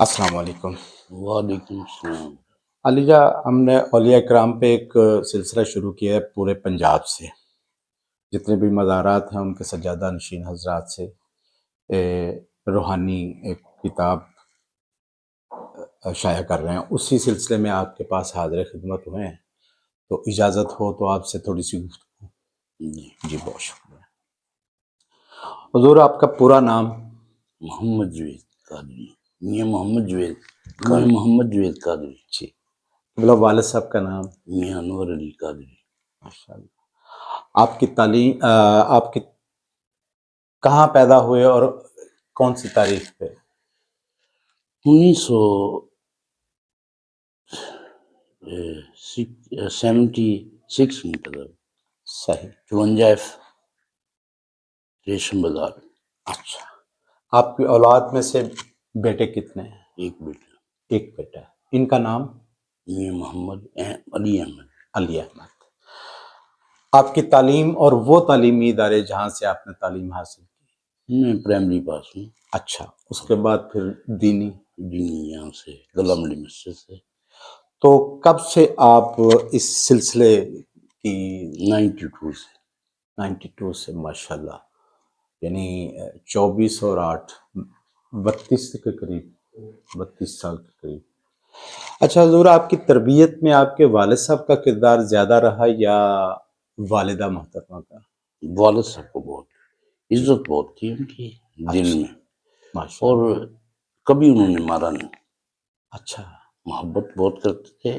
السلام علیکم وعلیکم السلام۔ علی جا، ہم نے اولیاء کرام پہ ایک سلسلہ شروع کیا ہے پورے پنجاب سے، جتنے بھی مزارات ہیں ان کے سجادہ نشین حضرات سے روحانی ایک کتاب شائع کر رہے ہیں۔ اسی سلسلے میں آپ کے پاس حاضر خدمت ہوئے ہیں، تو اجازت ہو تو آپ سے تھوڑی سی گفتگو۔ جی بہت شکریہ حضور، آپ کا پورا نام؟ محمد جوید قادری، میاں محمد جوید، خان محمد جوید قادری۔ جی، مطلب والد صاحب کا نام؟ میاں انور علی قادری۔ ماشاء اللہ۔ آپ کی تعلیم آپ کی کہاں پیدا ہوئے اور کون سی تاریخ پہ؟ 1976 میں پیدا ہوئی، صحیح۔ 52 ریشم بازار۔ اچھا، آپ کی اولاد میں سے بیٹے کتنے ہیں؟ ایک بیٹا ایک بیٹا ہے۔ ان کا نام؟ میاں محمد علی احمد۔ علی احمد۔ آپ کی تعلیم اور وہ تعلیمی ادارے جہاں سے آپ نے تعلیم حاصل کی؟ میں پرائمری پاس ہوں۔ اچھا، اس کے بعد پھر دینی؟ دینی یہاں سے غلام علی مسجد سے۔ تو کب سے آپ اس سلسلے کی؟ 92 سے۔ 92 سے، ماشاءاللہ، یعنی 24 اور 8، 32 کے قریب، 32 سال کے قریب۔ اچھا حضور، آپ کی تربیت میں آپ کے والد صاحب کا کردار زیادہ رہا یا والدہ محترمہ کا؟ والد صاحب کو بہت عزت بہت تھی ان کی دل میں، ماشاء اور اللہ۔ کبھی انہوں نے مارا نہیں۔ اچھا، محبت بہت کرتے تھے،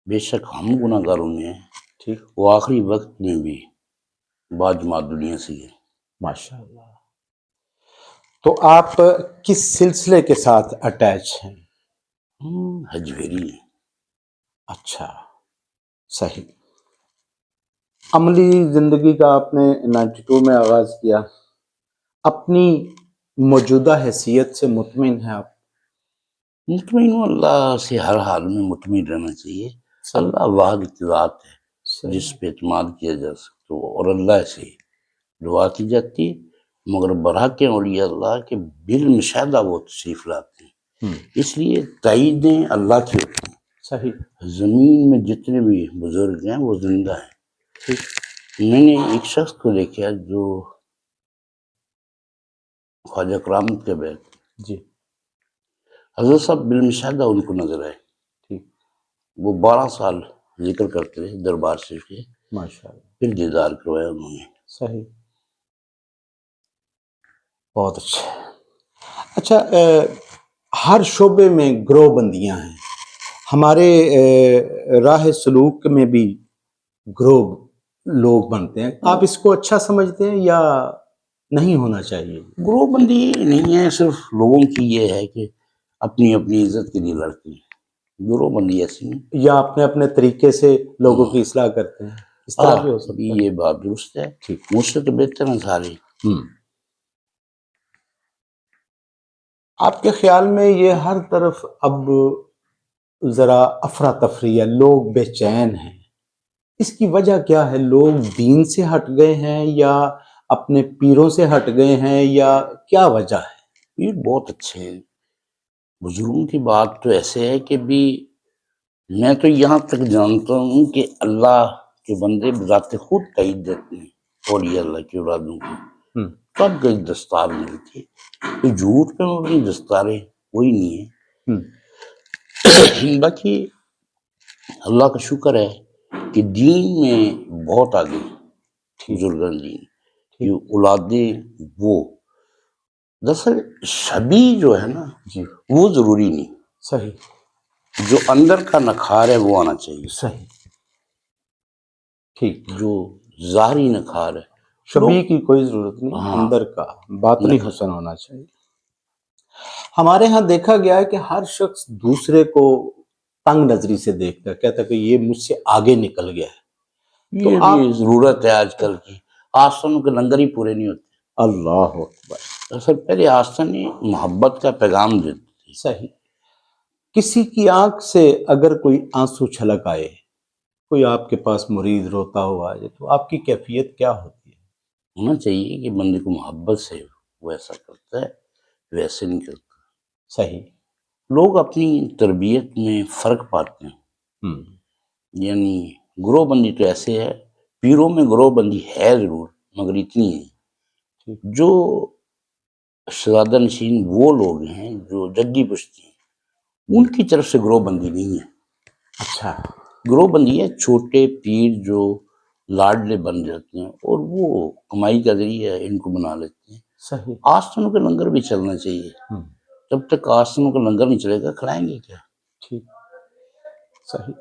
بے شک ہم گناہ گاروں میں ہیں، ٹھیک، وہ آخری وقت میں بھی باجماعت دنیا سے گئے۔ ماشاء اللہ۔ تو آپ کس سلسلے کے ساتھ اٹیچ ہیں؟ حجویری ہیں۔ اچھا، صحیح۔ عملی زندگی کا آپ نے 92 میں آغاز کیا، اپنی موجودہ حیثیت سے مطمئن ہیں آپ؟ مطمئن ہوں، اللہ سے ہر حال میں مطمئن رہنا چاہیے۔ اللہ واحد ذات ہے جس پہ اعتماد کیا جا سکتا ہو، اور اللہ سے دعا کی جاتی، مگر برحق اولیاء اللہ کے بالمشاہدہ وہ تشریف لاتے ہیں، اس لیے تائیدیں اللہ کی ہوتی ہیں۔ صحیح۔ زمین میں جتنے بھی بزرگ ہیں وہ زندہ ہیں۔ میں نے ایک شخص کو دیکھا جو خواجہ کرامت کے بیت، جی، حضرت صاحب بالمشاہدہ ان کو نظر آئے۔ ٹھیک، وہ 12 سال ذکر کرتے رہے دربار شریف کے، ماشاء اللہ، پھر دیدار کروایا انہوں نے۔ صحیح، بہت اچھا۔ اچھا، ہر شعبے میں گروہ بندیاں ہیں، ہمارے راہ سلوک میں بھی گروہ لوگ بنتے ہیں، آپ اس کو اچھا سمجھتے ہیں یا نہیں ہونا چاہیے؟ گروہ بندی نہیں ہے، صرف لوگوں کی یہ ہے کہ اپنی اپنی عزت کے لیے لڑتے ہیں، گروہ بندی ایسی نہیں۔ یا اپنے اپنے طریقے سے لوگوں کی اصلاح کرتے ہیں، اس طرح بھی ہو سکتا ہے؟ یہ بات درست ہے، مجھ سے تو بہتر ہیں سارے۔ آپ کے خیال میں یہ ہر طرف اب ذرا افراتفری ہے، لوگ بے چین ہیں، اس کی وجہ کیا ہے؟ لوگ دین سے ہٹ گئے ہیں یا اپنے پیروں سے ہٹ گئے ہیں یا کیا وجہ ہے؟ پیر بہت اچھے ہیں، بزرگوں کی بات تو ایسے ہے کہ بھی میں تو یہاں تک جانتا ہوں کہ اللہ کے بندے بذات خود تائید دیتے ہیں اولیاء اللہ کے اولادوں کو۔ کب گئی دستار ملتی تو جھوٹ پہ مبنی دستاریں کوئی نہیں ہے۔ باقی اللہ کا شکر ہے کہ دین میں بہت آگے بزرگان دین کی اولادیں، وہ دراصل شبیہ جو ہے نا وہ ضروری نہیں، صحیح، جو اندر کا نکھار ہے وہ آنا چاہیے۔ صحیح، ٹھیک۔ جو ظاہری نکھار ہے، شبیہ کی کوئی ضرورت نہیں، اندر کا باطنی حسن ہونا چاہیے۔ ہمارے ہاں دیکھا گیا ہے کہ ہر شخص دوسرے کو تنگ نظری سے دیکھتا ہے، کہتا ہے کہ یہ مجھ سے آگے نکل گیا ہے۔ یہ بھی ضرورت ہے آج کل کی، آستانوں کے لنگر ہی پورے نہیں ہوتے۔ اللہ اکبر۔ اصل پہلے آستانے محبت کا پیغام دیتے تھے۔ صحیح۔ کسی کی آنکھ سے اگر کوئی آنسو چھلک آئے، کوئی آپ کے پاس مرید روتا ہوا ہے، تو آپ کی کیفیت کیا ہوتی ہے؟ ہونا چاہیے کہ بندے کو محبت سے وہ ایسا کرتا ہے، ویسے نہیں کرتا۔ صحیح. لوگ اپنی تربیت میں فرق پاتے ہیں. ہم. یعنی گروہ بندی تو ایسے ہے، پیروں میں گروہ بندی ہے ضرور مگر اتنی ہے. ٹھیک. جو شہزادہ نشین وہ لوگ ہیں جو جدی پشتی ہیں، ان کی طرف سے گروہ بندی نہیں ہے. اچھا. گروہ بندی ہے چھوٹے پیر جو لاڈلے بن جاتے ہیں اور وہ کمائی کا ذریعہ ان کو بنا لیتے ہیں. صحیح. آستنوں کا لنگر بھی چلنا چاہیے. ہم. جب تک آستنوں کا لنگر نہیں چلے گا کھلائیں گے کیا؟ ٹھیک. صحیح.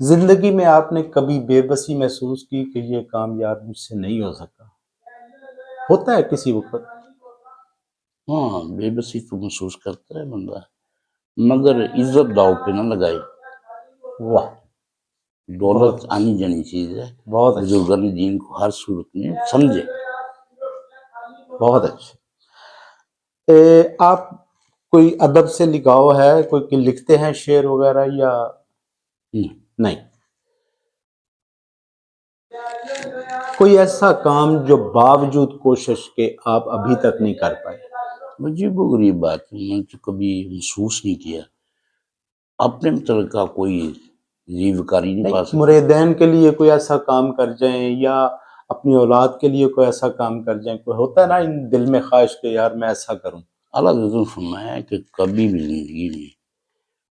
زندگی میں آپ نے کبھی بے بسی محسوس کی کہ یہ کام یار مجھ سے نہیں ہو سکا؟ ہوتا ہے کسی وقت. ہاں، بے بسی تو محسوس کرتا ہے بندہ، مگر عزت داؤ پہ نہ لگائے. واہ. دولت بہت آنی جانی چیز ہے. بہت اچھا. بزرگان دین کو ہر صورت میں سمجھے. بہت اچھا. آپ کوئی ادب سے لگاؤ ہے، کوئی لکھتے ہیں شعر وغیرہ یا نہیں؟ کوئی ایسا کام جو باوجود کوشش کے آپ ابھی تک نہیں کر پائے؟ عجیب و غریب بات ہے، میں نے تو کبھی محسوس نہیں کیا. اپنے متعلق کا کوئی زیوکاری نہیں پا سکتا. مریدین کے لیے کوئی ایسا کام کر جائیں یا اپنی اولاد کے لیے کوئی ایسا کام کر جائیں، کوئی ہوتا ہے نا ان دل میں خواہش کہ یار میں ایسا کروں. اللہ تعالیٰ نے فرمایا کہ کبھی بھی زندگی میں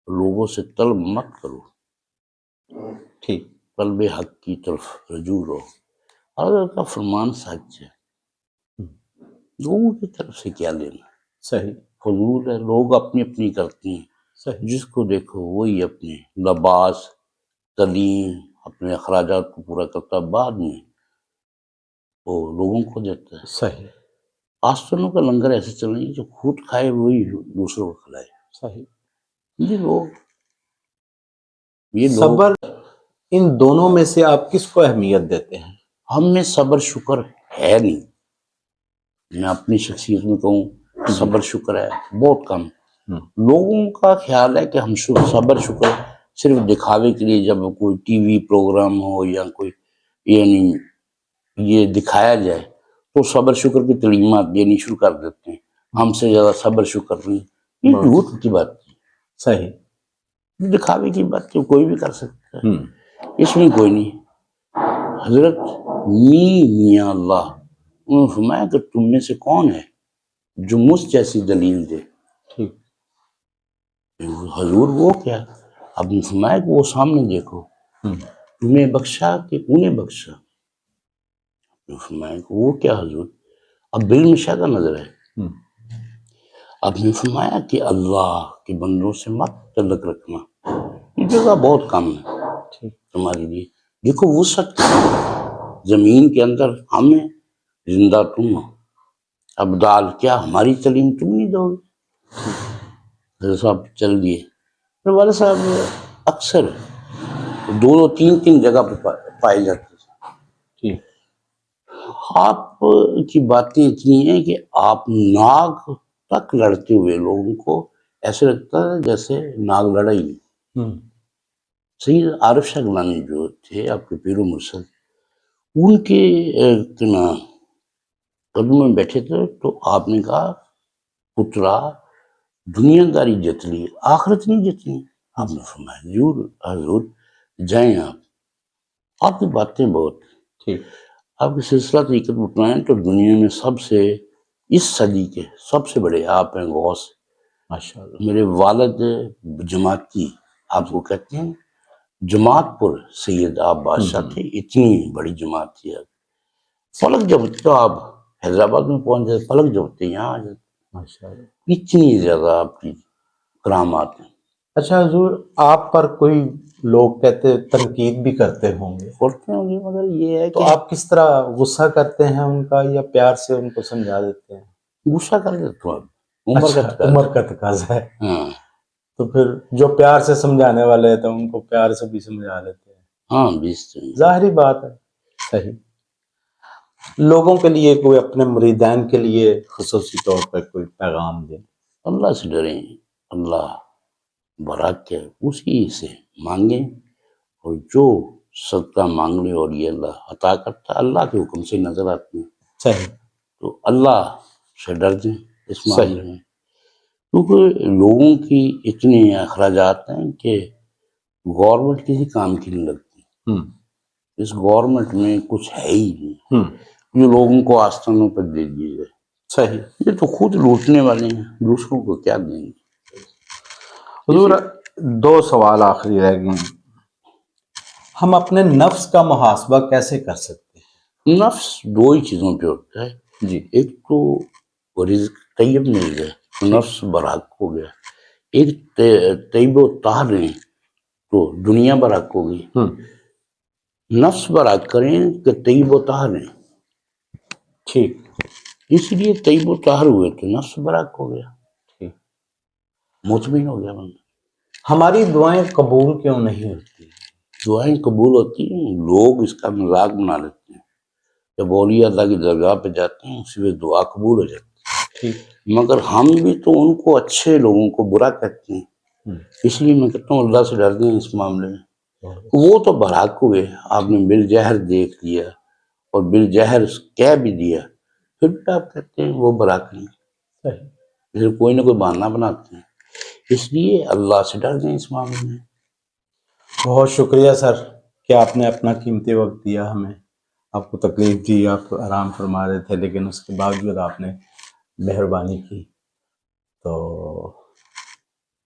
لوگوں سے طلب مت کرو، ٹھیک. طلب حق کی طرف رجوع رہو. اللہ کا فرمان سچ ہے، لوگوں کی طرف سے کیا لینا. صحیح. فضول ہے، لوگ اپنی اپنی کرتے ہیں. صحیح. جس کو دیکھو وہی اپنے لباس، تعلیم، اپنے اخراجات کو پورا کرتا، بعد میں وہ لوگوں کو دیتا ہے. صحیح. آستنوں کا لنگر ایسے چلیں جو خود کھائے وہی دوسروں کو کھلائے. صحیح. یہ لوگ صبر، ان دونوں میں سے آپ کس کو اہمیت دیتے ہیں؟ ہم میں صبر شکر ہے نہیں. میں اپنی شخصیت میں کہوں صبر شکر ہے بہت کم. لوگوں کا خیال ہے کہ ہم صبر شکر صرف دکھاوے کے لیے، جب کوئی ٹی وی پروگرام ہو یا کوئی یعنی یہ دکھایا جائے تو صبر شکر کی تعلیمات دینی شروع کر دیتے ہیں. ہم سے زیادہ صبر شکر نہیں. یہ جھوٹ کی بات ہے. صحیح. دکھاوے کی بات تو کوئی بھی کر سکتا ہے، اس میں کوئی نہیں. حضرت میاں اللہ انہوں نے فرمایا کہ تم میں سے کون ہے جو مجھ جیسی دلیل دے. ٹھیک. حضور وہ کیا؟ اب نے فرمایا کہ وہ سامنے دیکھو، تمہیں بخشا کہ انہیں بخشا. فرمایا کہ وہ کیا حضور؟ اب بالمشاہدہ نظر ہے. اب نے فرمایا کہ اللہ کے بندوں سے مت تعلق رکھنا، یہ جگہ بہت کم ہے تمہارے لیے. دیکھو وسعت زمین کے اندر ہم ہیں، زندہ تم ہو. ابدال کیا ہماری تعلیم تم نہیں دو گے؟ حضرت صاحب چل دیے. والد صاحب اکثر دو تین جگہ پہ پائے جاتے تھے. آپ کی باتیں اتنی ہیں کہ آپ ناگ تک لڑتے ہوئے لوگوں کو ایسے لگتا ہے جیسے ناگ لڑا ہی. سید عارف شاہ گیلانی جو تھے آپ کے پیر و مرشد، ان کے قدم میں بیٹھے تھے تو آپ نے کہا پترا دنیا داری جت لی، آخرت نہیں جتنی. آپ نے فرمایا حضور جائیں آپ کی باتیں بہت ٹھیک. آپ کی سلسلہ طریقت بتائیں تو دنیا میں سب سے اس صدی کے سب سے بڑے آپ ہیں غوث. ماشاءاللہ. میرے والد جماعتی آپ کو کہتے ہیں، جماعت پر سید آپ بادشاہ تھے. اتنی بڑی جماعت تھی. فلک جب تو آپ حیدرآباد میں پہنچ جاتے، فلک جب یہاں آ جاتے. ماشاءاللہ. اتنی زیادہ آپ کی کرامات ہیں. اچھا حضور، آپ پر کوئی لوگ کہتے تنقید بھی کرتے ہوں گے، مگر یہ ہے تو کہ آپ کس طرح غصہ کرتے ہیں ان کا یا پیار سے ان کو سمجھا دیتے ہیں؟ غصہ کر دیتا ہوں. عمر کا تقاضا ہے. ہاں تو پھر جو پیار سے سمجھانے والے ہیں تو ان کو پیار سے بھی سمجھا لیتے ہیں. ہاں ظاہری بات ہے. صحیح. لوگوں کے لیے کوئی اپنے مریدین کے لیے خصوصی طور پر کوئی پیغام دیں؟ اللہ سے ڈریں، اللہ برحق ہے، اسی سے مانگیں، اور جو صدقہ مانگ لے اور یہ اللہ عطا کرتا ہے، اللہ کے حکم سے نظر آتے ہیں. صحیح. تو اللہ سے ڈر دیں اس معاملے میں. کیونکہ لوگوں کی اتنے اخراجات ہیں کہ گورنمنٹ کسی کام کی نہیں لگتی. اس گورنمنٹ میں کچھ ہے ہی نہیں جو لوگوں کو آستانوں پر دے دیے گئے. صحیح. یہ تو خود لوٹنے والے ہیں، دوسروں کو کیا دیں گے. حضور 2 سوال آخری رہ گئے ہیں. ہم اپنے نفس کا محاسبہ کیسے کر سکتے ہیں؟ نفس 2 ہی چیزوں پہ ہوتا ہے جی. ایک تو رزق طیب مل گئے تو نفس برحق ہو گیا، ایک طیب و طاہر ہیں تو دنیا برحق ہوگی. نفس برحق کریں کہ طیب و طاہر ہیں، ٹھیک. اس لیے طیب و طاہر ہوئے تو نفس برحق ہو گیا، ٹھیک. مطمئن ہو گیا بندہ. ہماری دعائیں قبول کیوں نہیں ہوتی؟ دعائیں قبول ہوتی ہیں، لوگ اس کا مذاق بنا لیتے ہیں. جب اولیاء اللہ کی درگاہ پہ جاتے ہیں اسی وقت دعا قبول ہو جاتی ہے. ٹھیک. مگر ہم بھی تو ان کو اچھے لوگوں کو برا کہتے ہیں. اس لیے میں کہتا ہوں اللہ سے ڈر دیں اس معاملے میں. وہ تو برحق ہوئے، آپ نے بالجہر دیکھ لیا اور بالجہر کہہ بھی دیا، پھر بھی آپ کہتے ہیں وہ برحق نہیں. پھر کوئی نہ کوئی بہانہ بناتے ہیں. اس لیے اللہ سے ڈر دیں اس معاملے میں. بہت شکریہ سر کہ آپ نے اپنا قیمتی وقت دیا ہمیں. آپ کو تکلیف دی، آپ آرام فرما رہے تھے، لیکن اس کے باوجود آپ نے مہربانی کی. تو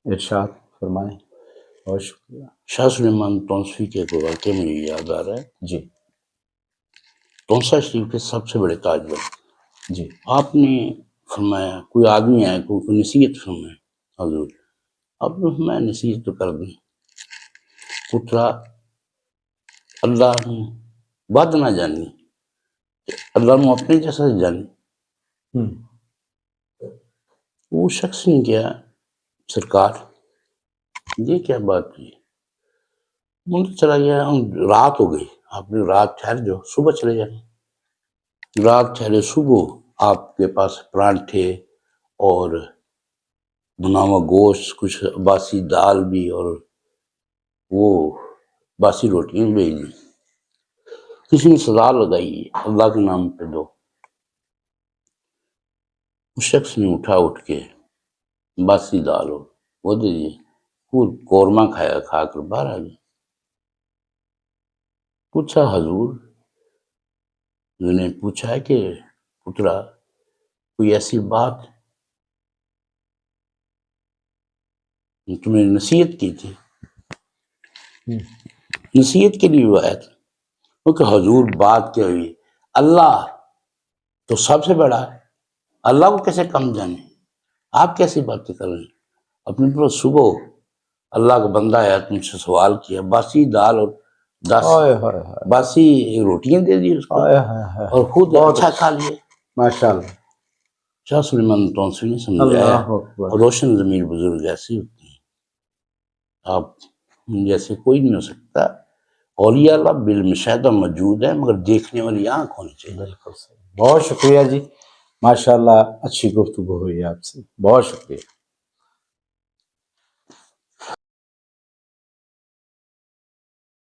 ارشاد فرمائیں. بہت شکریہ. شاہ سلیمان تونسوی کے ایک واقعہ مجھے یاد آ رہا ہے. جی. تونسا شریف کے سب سے بڑے تاجور. جی. آپ نے فرمایا کوئی آدمی آئے کوئی نصیحت فرمائے. حضور آپ نے فرمایا نصیحت تو کر دیں. پترا اللہ نے بات نہ جانی، اللہ نے اپنے جیسا جانی. وہ شخص نے کیا سرکار یہ کیا بات کی. من چلا گیا، رات ہو گئی. آپ نے رات ٹھہر جاؤ، صبح چلے جائیں. رات ٹھہرے، صبح آپ کے پاس پرانٹھے اور بنا ہوا گوشت، کچھ باسی دال بھی اور وہ باسی روٹیاں بھیج دیں. کسی نے سزا لگائی اللہ کے نام پہ دو. اس شخص نے اٹھ کے باسی دال ہو وہ دے دیے. قورمہ کھایا، کھا کر باہر آ گیا. پوچھا حضور، میں نے پوچھا ہے کہ پترا کوئی ایسی بات تمہیں نصیحت کی تھی؟ نصیحت کے لیے وہ آیا تھا. کیونکہ حضور بات کیا ہوئی، اللہ تو سب سے بڑا ہے، اللہ کو کیسے کم جانے، آپ کیسی باتیں کر رہے ہیں. اپنے پر صبح اللہ کا بندہ آیا، تم سے سوال کیا، باسی دال اور باسی روٹیاں دے دی اس کو اور خود اچھا کھا لیا. ماشاء اللہ. شاہ سلیمان تونسوی نے سمجھایا روشن ضمیر بزرگ ایسے ہوتے ہیں، آپ جیسے کوئی نہیں ہو سکتا. اولیاء اللہ بالمشاہدہ موجود ہے مگر دیکھنے والی آنکھ ہونی چاہیے. بالکل صحیح. بہت شکریہ جی، ماشاء اللہ. اچھی گفتگو ہوئی آپ سے، بہت شکریہ.